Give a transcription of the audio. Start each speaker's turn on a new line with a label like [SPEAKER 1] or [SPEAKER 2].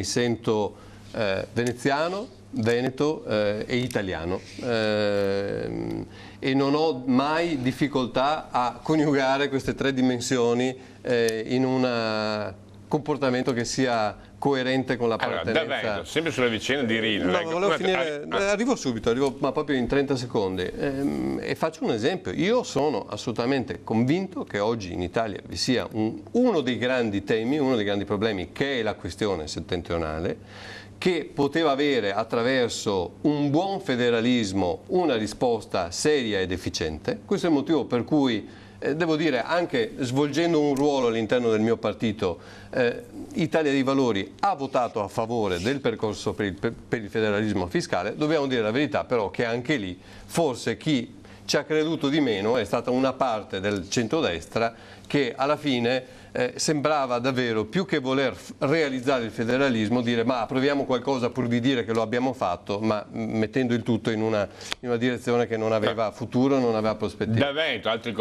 [SPEAKER 1] mi sento veneziano, veneto e italiano, e non ho mai difficoltà a coniugare queste tre dimensioni in un comportamento che sia coerente con l'appartenenza.
[SPEAKER 2] Allora, da Veneto, sempre sulla vicenda di Rino.
[SPEAKER 1] No, volevo finire, arrivo subito, ma proprio in 30 secondi, e faccio un esempio. Io sono assolutamente convinto che oggi in Italia vi sia uno dei grandi temi, uno dei grandi problemi, che è la questione settentrionale, che poteva avere attraverso un buon federalismo una risposta seria ed efficiente. Questo è il motivo per cui devo dire, anche svolgendo un ruolo all'interno del mio partito, Italia dei Valori ha votato a favore del percorso per il federalismo fiscale. Dobbiamo dire la verità però che anche lì forse chi ci ha creduto di meno è stata una parte del centrodestra che alla fine sembrava davvero, più che voler realizzare il federalismo, dire ma proviamo qualcosa pur di dire che lo abbiamo fatto, ma mettendo il tutto in una direzione che non aveva futuro, non aveva prospettiva.
[SPEAKER 2] Da Veneto, altri